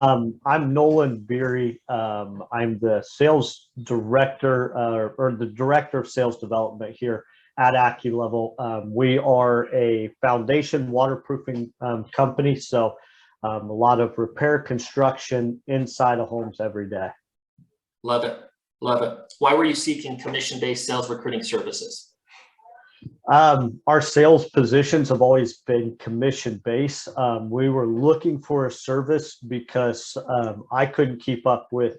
I'm Nolan Beery. I'm the sales director or the director of sales development here at Acculevel. We are a foundation waterproofing company, so a lot of repair construction inside of homes every day. Love it. Love it. Why were you seeking commission-based sales recruiting services? Our sales positions have always been commission based. We were looking for a service because I couldn't keep up with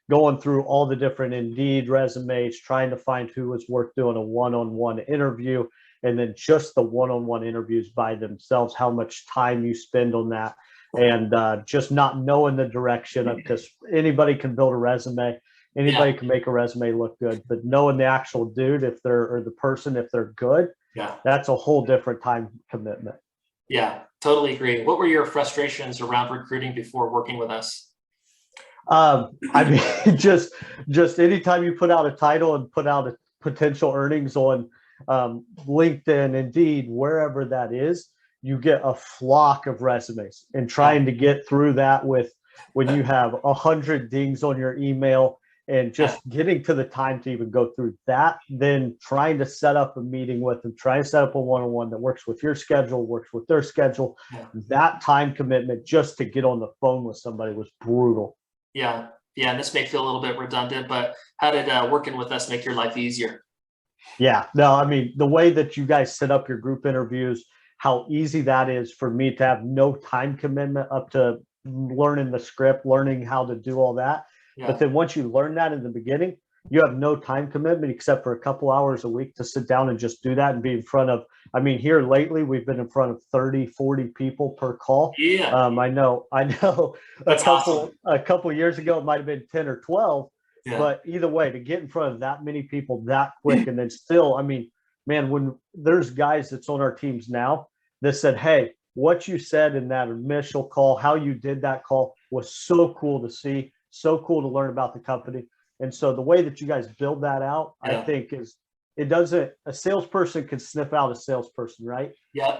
going through all the different Indeed resumes, trying to find who was worth doing a one-on-one interview, and then just the one-on-one interviews by themselves, how much time you spend on that, and just not knowing the direction of, because anybody can build a resume. Anybody can make a resume look good, but knowing the actual dude, if they're, or the person, if they're good, that's a whole different time commitment. Yeah, totally agree. What were your frustrations around recruiting before working with us? I mean, just anytime you put out a title and put out a potential earnings on LinkedIn, Indeed, wherever that is, you get a flock of resumes, and trying to get through that with when you have 100 dings on your email, and just getting to the time to even go through that, then trying to set up a meeting with them, trying to set up a one-on-one that works with your schedule, works with their schedule. That time commitment just to get on the phone with somebody was brutal. Yeah. And this may feel a little bit redundant, but how did working with us make your life easier? Yeah, no, I mean, the way that you guys set up your group interviews, how easy that is for me to have no time commitment up to learning the script, learning how to do all that. But then once you learn that in the beginning, you have no time commitment except for a couple hours a week to sit down and just do that and be in front of, I mean, here lately, we've been in front of 30, 40 people per call. I know That's awesome. A couple years ago, it might've been 10 or 12, but either way, to get in front of that many people that quick, and then still, I mean, man, when there's guys that's on our teams now that said, hey, what you said in that initial call, how you did that call was so cool to see. So cool to learn about the company. And so the way that you guys build that out, I think is, it doesn't, a salesperson can sniff out a salesperson, right?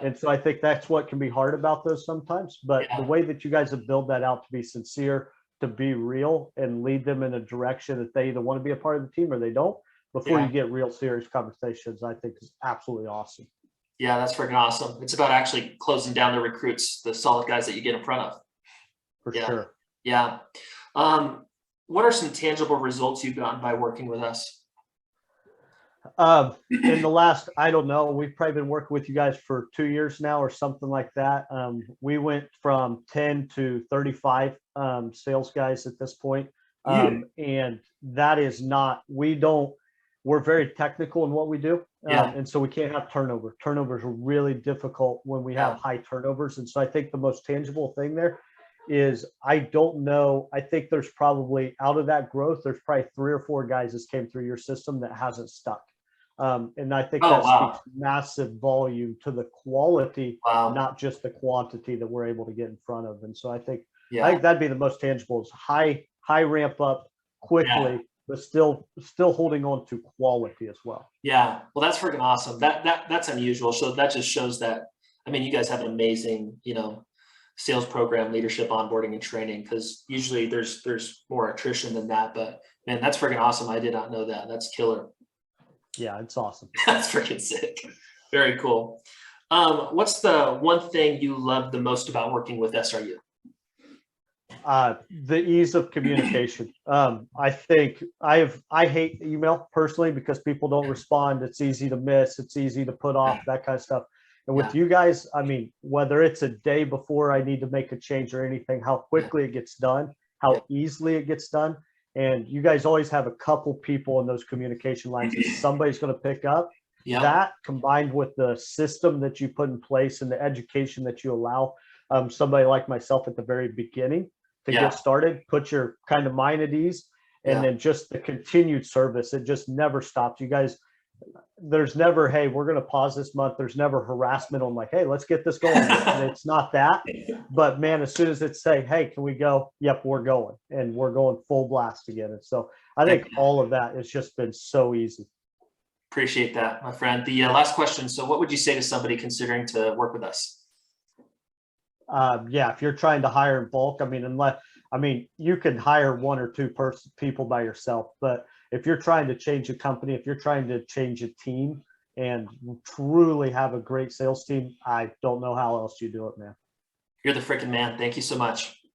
And so I think that's what can be hard about those sometimes, but the way that you guys have built that out to be sincere, to be real, and lead them in a direction that they either want to be a part of the team or they don't, before you get real serious conversations, I think is absolutely awesome. Yeah, that's freaking awesome. It's about actually closing down the recruits, the solid guys that you get in front of. For sure. Yeah. What are some tangible results you've gotten by working with us? In the last, I don't know, we've probably been working with you guys for 2 years now or something like that. We went from 10 to 35 sales guys at this point. And that is not, we're very technical in what we do. And so we can't have turnover. Turnovers are really difficult when we have high turnovers. And so I think the most tangible thing there is, I don't know, I think there's probably, out of that growth, there's probably 3 or 4 guys that came through your system that hasn't stuck. And I think that speaks massive volume to the quality, not just the quantity that we're able to get in front of. And so I think that'd be the most tangible, is high ramp up quickly, but still holding on to quality as well. Yeah. Well, that's freaking awesome. That's unusual. So that just shows that, I mean, you guys have an amazing, sales program, leadership, onboarding, and training, because usually there's more attrition than that. But man, that's freaking awesome. I did not know that. That's killer. Yeah, it's awesome. That's freaking sick. Very cool. What's the one thing you love the most about working with SRU? The ease of communication. I think I hate email personally because people don't respond. It's easy to miss. It's easy to put off, that kind of stuff. And with you guys, I mean, whether it's a day before I need to make a change or anything, how quickly it gets done, how easily it gets done. And you guys always have a couple people in those communication lines that somebody's going to pick up. That, combined with the system that you put in place and the education that you allow somebody like myself at the very beginning to get started, put your kind of mind at ease, and then just the continued service. It just never stops. You guys, there's never, hey, we're going to pause this month. There's never harassment on like, hey, let's get this going. And it's not that, but man, as soon as it's say, hey, can we go? Yep, we're going, and we're going full blast again. And so I think all of that has just been so easy. Appreciate that, my friend. The last question. So what would you say to somebody considering to work with us? Yeah, if you're trying to hire in bulk, I mean, you can hire one or two people by yourself, but if you're trying to change a company, if you're trying to change a team and truly have a great sales team, I don't know how else you do it, man. You're the freaking man. Thank you so much.